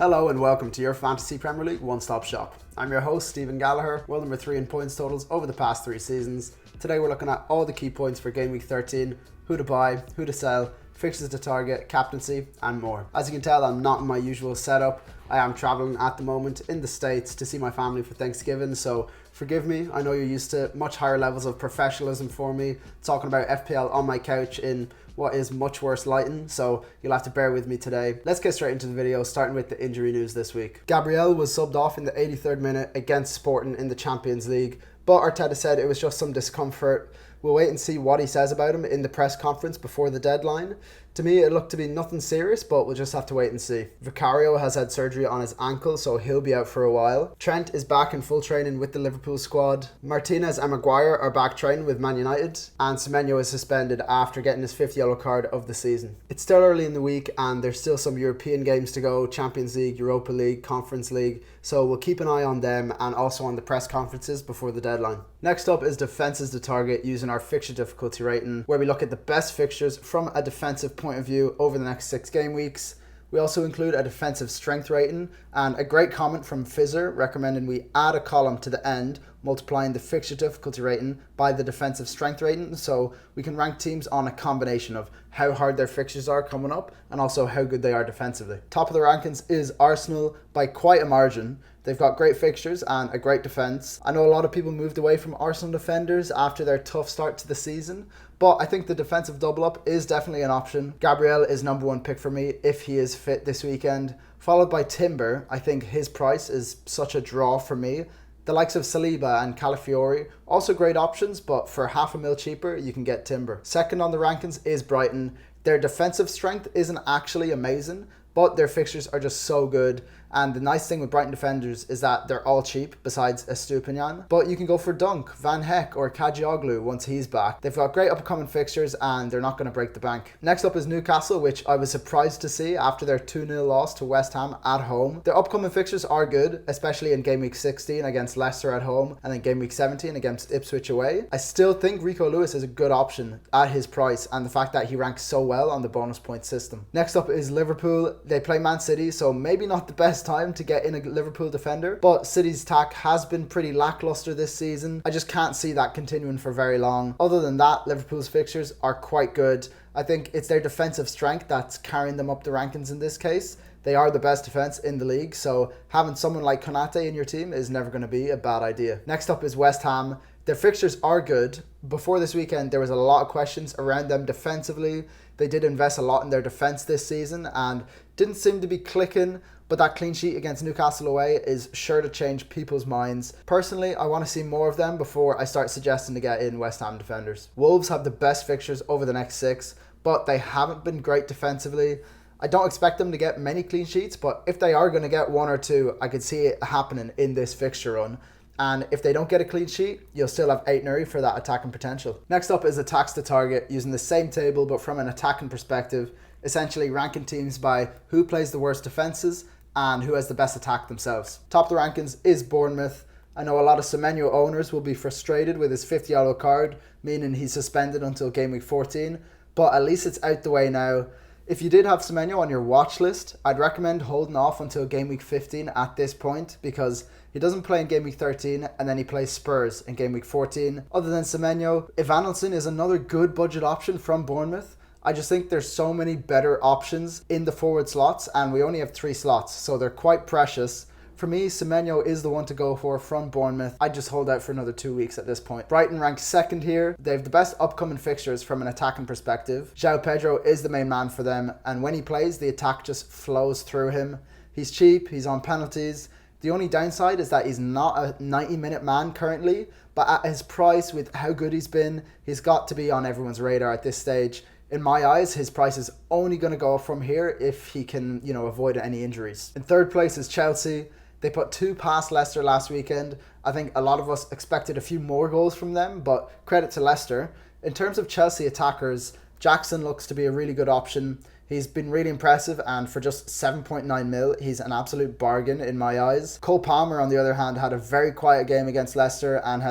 Hello and welcome to your Fantasy Premier League one-stop shop. I'm your host Stephen Gallagher, world number 3 in points totals over the past 3 seasons. Today we're looking at all the key points for Game Week 13, who to buy, who to sell, fixtures to target, captaincy and more. As you can tell, I'm not in my usual setup. I am traveling at the moment in the States to see my family for Thanksgiving, so forgive me. I know you're used to much higher levels of professionalism for me, talking about FPL on my couch in what is much worse lighting, so you'll have to bear with me today. Let's get straight into the video, starting with the injury news this week. Gabriel was subbed off in the 83rd minute against Sporting in the Champions League, but Arteta said it was just some discomfort. We'll wait and see what he says about him in the press conference before the deadline. To me, it looked to be nothing serious, but we'll just have to wait and see. Vicario has had surgery on his ankle, so he'll be out for a while. Trent is back in full training with the Liverpool squad. Martinez and Maguire are back training with Man United, and Semenyo is suspended after getting his 5th yellow card of the season. It's still early in the week, and there's still some European games to go, Champions League, Europa League, Conference League, so we'll keep an eye on them and also on the press conferences before the deadline. Next up is defences to target using our fixture difficulty rating, where we look at the best fixtures from a defensive point of view over the next 6 game weeks. We also include a defensive strength rating and a great comment from Fizzer recommending we add a column to the end multiplying the fixture difficulty rating by the defensive strength rating, so we can rank teams on a combination of how hard their fixtures are coming up and also how good they are defensively. Top of the rankings is Arsenal by quite a margin. They've got great fixtures and a great defence. I know a lot of people moved away from Arsenal defenders after their tough start to the season, but I think the defensive double up is definitely an option. Gabriel is number 1 pick for me if he is fit this weekend, followed by Timber. I think his price is such a draw for me. The likes of Saliba and Calafiori, also great options, but for $500,000 cheaper, you can get Timber. Second on the rankings is Brighton. Their defensive strength isn't actually amazing, but their fixtures are just so good. And the nice thing with Brighton defenders is that they're all cheap besides Estupinian. But you can go for Dunk, Van Heck or Kajioglu once he's back. They've got great upcoming fixtures and they're not going to break the bank. Next up is Newcastle, which I was surprised to see after their 2-0 loss to West Ham at home. Their upcoming fixtures are good, especially in Game Week 16 against Leicester at home and then Game Week 17 against Ipswich away. I still think Rico Lewis is a good option at his price and the fact that he ranks so well on the bonus point system. Next up is Liverpool. They play Man City, so maybe not the best time to get in a Liverpool defender, but City's attack has been pretty lackluster this season. I just can't see that continuing for very long. Other than that, Liverpool's fixtures are quite good. I think it's their defensive strength that's carrying them up the rankings in this case. They are the best defense in the league, so having someone like Konate in your team is never going to be a bad idea. Next up is West Ham. Their fixtures are good. Before this weekend, there was a lot of questions around them defensively. They did invest a lot in their defense this season and didn't seem to be clicking, but that clean sheet against Newcastle away is sure to change people's minds. Personally, I want to see more of them before I start suggesting to get in West Ham defenders. Wolves have the best fixtures over the next 6, but they haven't been great defensively. I don't expect them to get many clean sheets, but if they are going to get 1 or 2, I could see it happening in this fixture run. And if they don't get a clean sheet, you'll still have Aït-Nouri for that attacking potential. Next up is attacks to target, using the same table but from an attacking perspective, essentially ranking teams by who plays the worst defences and who has the best attack themselves. Top of the rankings is Bournemouth. I know a lot of Semenyo owners will be frustrated with his 5th yellow card, meaning he's suspended until Game Week 14, but at least it's out the way now. If you did have Semenyo on your watch list, I'd recommend holding off until Game Week 15 at this point because he doesn't play in Game Week 13 and then he plays Spurs in Game Week 14. Other than Semenyo, Evanilson is another good budget option from Bournemouth. I just think there's so many better options in the forward slots and we only have 3 slots, so they're quite precious. For me, Semenyo is the one to go for from Bournemouth. I'd just hold out for another 2 weeks at this point. Brighton ranks 2nd here. They have the best upcoming fixtures from an attacking perspective. João Pedro is the main man for them, and when he plays, the attack just flows through him. He's cheap, he's on penalties. The only downside is that he's not a 90-minute man currently, but at his price, with how good he's been, he's got to be on everyone's radar at this stage. In my eyes, his price is only going to go up from here if he can, avoid any injuries. In 3rd place is Chelsea. They put 2 past Leicester last weekend. I think a lot of us expected a few more goals from them, but credit to Leicester. In terms of Chelsea attackers, Jackson looks to be a really good option. He's been really impressive, and for just 7.9 mil, he's an absolute bargain in my eyes. Cole Palmer, on the other hand, had a very quiet game against Leicester and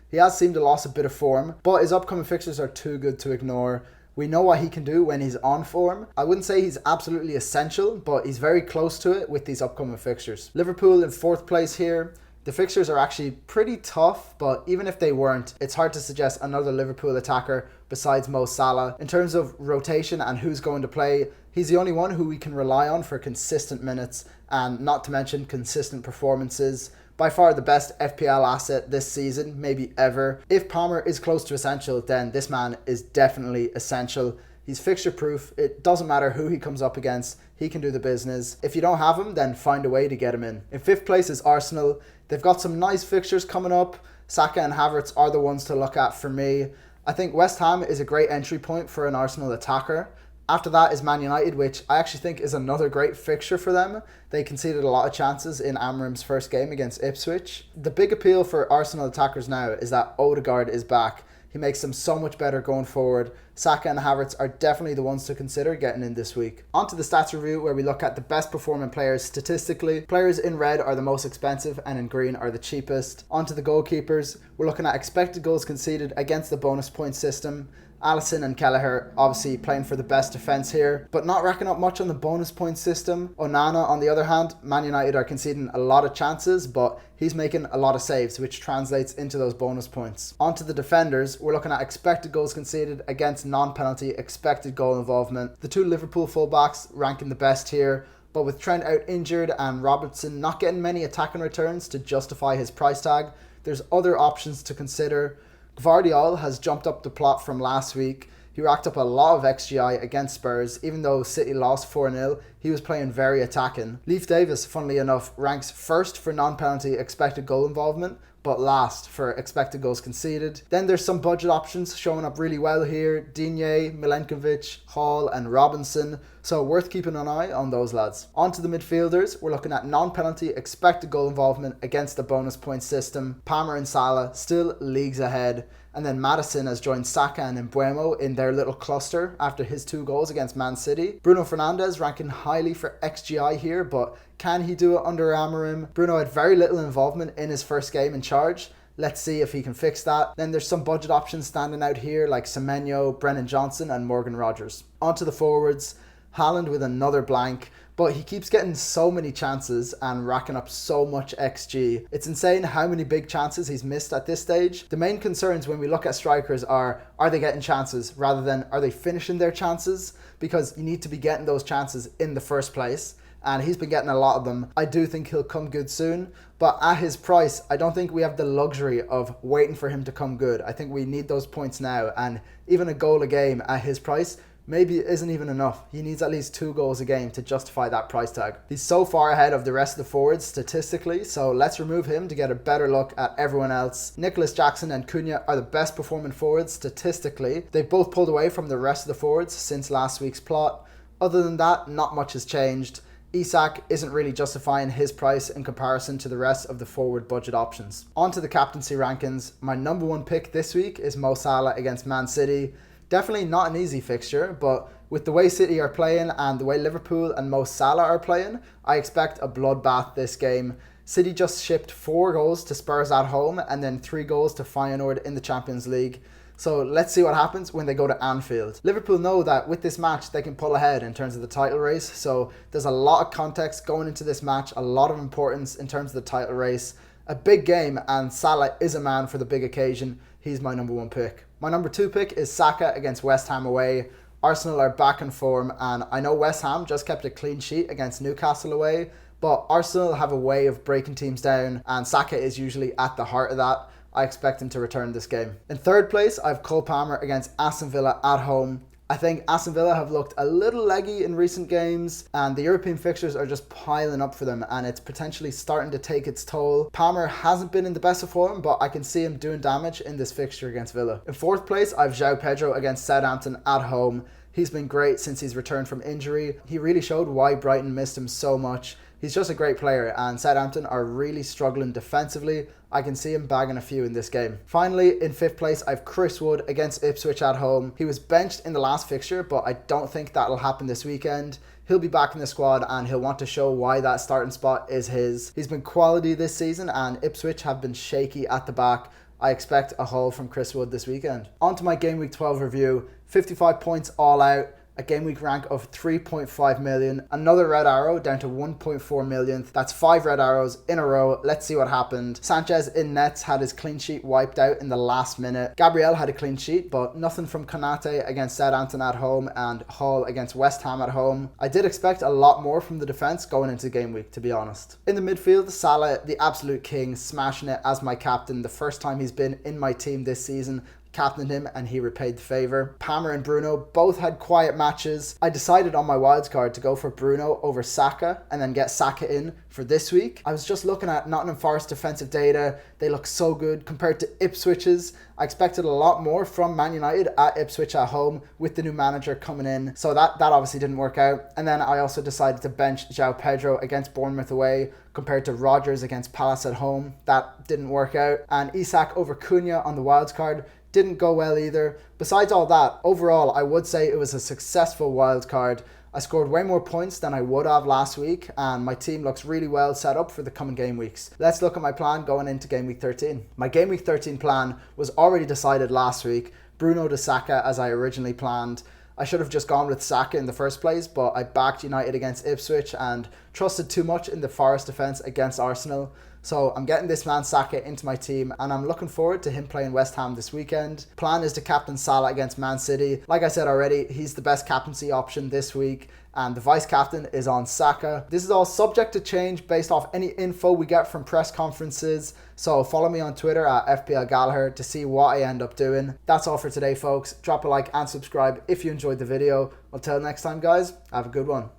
he has seemed to lost a bit of form, but his upcoming fixtures are too good to ignore. We know what he can do when he's on form. I wouldn't say he's absolutely essential, but he's very close to it with these upcoming fixtures. Liverpool in 4th place here. The fixtures are actually pretty tough, but even if they weren't, it's hard to suggest another Liverpool attacker besides Mo Salah. In terms of rotation and who's going to play, he's the only one who we can rely on for consistent minutes and not to mention consistent performances. By far the best FPL asset this season, maybe ever. If Palmer is close to essential, then this man is definitely essential. He's fixture proof. It doesn't matter who he comes up against. He can do the business. If you don't have him, then find a way to get him in. In 5th place is Arsenal. They've got some nice fixtures coming up. Saka and Havertz are the ones to look at for me. I think West Ham is a great entry point for an Arsenal attacker. After that is Man United, which I actually think is another great fixture for them. They conceded a lot of chances in Amorim's first game against Ipswich. The big appeal for Arsenal attackers now is that Odegaard is back. He makes them so much better going forward. Saka and Havertz are definitely the ones to consider getting in this week. On to the stats review where we look at the best performing players statistically. Players in red are the most expensive and in green are the cheapest. On to the goalkeepers. We're looking at expected goals conceded against the bonus point system. Alisson and Gallagher obviously playing for the best defence here, but not racking up much on the bonus point system. Onana, on the other hand, Man United are conceding a lot of chances, but he's making a lot of saves, which translates into those bonus points. On to the defenders, we're looking at expected goals conceded against non-penalty expected goal involvement. The two Liverpool fullbacks ranking the best here, but with Trent out injured and Robertson not getting many attacking returns to justify his price tag, there's other options to consider. Gvardiol has jumped up the plot from last week. He racked up a lot of XGI against Spurs. Even though City lost 4-0, he was playing very attacking. Leif Davis, funnily enough, ranks first for non-penalty expected goal involvement, but last for expected goals conceded. Then there's some budget options showing up really well here. Digne, Milenkovic, Hall and Robinson. So worth keeping an eye on those lads. On to the midfielders. We're looking at non-penalty expected goal involvement against the bonus point system. Palmer and Salah still leagues ahead. And then Maddison has joined Saka and Mbeumo in their little cluster after his 2 goals against Man City. Bruno Fernandes ranking highly for XGI here, but can he do it under Amorim? Bruno had very little involvement in his first game in charge. Let's see if he can fix that. Then there's some budget options standing out here like Semenyo, Brennan Johnson and Morgan Rogers. On to the forwards. Haaland with another blank, but he keeps getting so many chances and racking up so much XG. It's insane how many big chances he's missed at this stage. The main concerns when we look at strikers are they getting chances rather than are they finishing their chances? Because you need to be getting those chances in the first place. And he's been getting a lot of them. I do think he'll come good soon, but at his price, I don't think we have the luxury of waiting for him to come good. I think we need those points now, and even a goal a game at his price maybe it isn't even enough. He needs at least 2 goals a game to justify that price tag. He's so far ahead of the rest of the forwards statistically, so let's remove him to get a better look at everyone else. Nicholas Jackson and Cunha are the best performing forwards statistically. They've both pulled away from the rest of the forwards since last week's plot. Other than that, not much has changed. Isak isn't really justifying his price in comparison to the rest of the forward budget options. On to the captaincy rankings. My number 1 pick this week is Mo Salah against Man City. Definitely not an easy fixture, but with the way City are playing and the way Liverpool and Mo Salah are playing, I expect a bloodbath this game. City just shipped 4 goals to Spurs at home and then 3 goals to Feyenoord in the Champions League. So let's see what happens when they go to Anfield. Liverpool know that with this match they can pull ahead in terms of the title race, so there's a lot of context going into this match, a lot of importance in terms of the title race. A big game, and Salah is a man for the big occasion. He's my number 1 pick. My number 2 pick is Saka against West Ham away. Arsenal are back in form, and I know West Ham just kept a clean sheet against Newcastle away, but Arsenal have a way of breaking teams down, and Saka is usually at the heart of that. I expect him to return this game. In 3rd place, I have Cole Palmer against Aston Villa at home. I think Aston Villa have looked a little leggy in recent games, and the European fixtures are just piling up for them, and it's potentially starting to take its toll. Palmer hasn't been in the best of form, but I can see him doing damage in this fixture against Villa. In 4th place, I have João Pedro against Southampton at home. He's been great since he's returned from injury. He really showed why Brighton missed him so much. He's just a great player, and Southampton are really struggling defensively. I can see him bagging a few in this game. Finally, in 5th place, I have Chris Wood against Ipswich at home. He was benched in the last fixture, but I don't think that'll happen this weekend. He'll be back in the squad and he'll want to show why that starting spot is his. He's been quality this season, and Ipswich have been shaky at the back. I expect a haul from Chris Wood this weekend. On to my Game Week 12 review. 55 points all out. A game week rank of 3.5 million, another red arrow down to 1.4 millionth. That's 5 red arrows in a row. Let's see what happened. Sanchez in nets had his clean sheet wiped out in the last minute. Gabriel had a clean sheet, but nothing from Konate against Southampton at home and Hull against West Ham at home. I did expect a lot more from the defence going into game week, to be honest. In the midfield, Salah, the absolute king, smashing it as my captain. The first time he's been in my team this season. Captained him and he repaid the favour. Palmer and Bruno both had quiet matches. I decided on my wildcard to go for Bruno over Saka and then get Saka in for this week. I was just looking at Nottingham Forest defensive data. They look so good compared to Ipswich's. I expected a lot more from Man United at Ipswich at home with the new manager coming in. So that obviously didn't work out. And then I also decided to bench João Pedro against Bournemouth away compared to Rodgers against Palace at home. That didn't work out. And Isak over Cunha on the wildcard didn't go well either. Besides all that, overall, I would say it was a successful wild card. I scored way more points than I would have last week, and my team looks really well set up for the coming game weeks. Let's look at my plan going into game week 13. My game week 13 plan was already decided last week. Bruno to Saka as I originally planned. I should have just gone with Saka in the first place, but I backed United against Ipswich and trusted too much in the Forest defence against Arsenal. So I'm getting this man Saka into my team and I'm looking forward to him playing West Ham this weekend. Plan is to captain Salah against Man City. Like I said already, he's the best captaincy option this week and the vice captain is on Saka. This is all subject to change based off any info we get from press conferences. So follow me on Twitter at FPL Gallagher to see what I end up doing. That's all for today, folks. Drop a like and subscribe if you enjoyed the video. Until next time, guys, have a good one.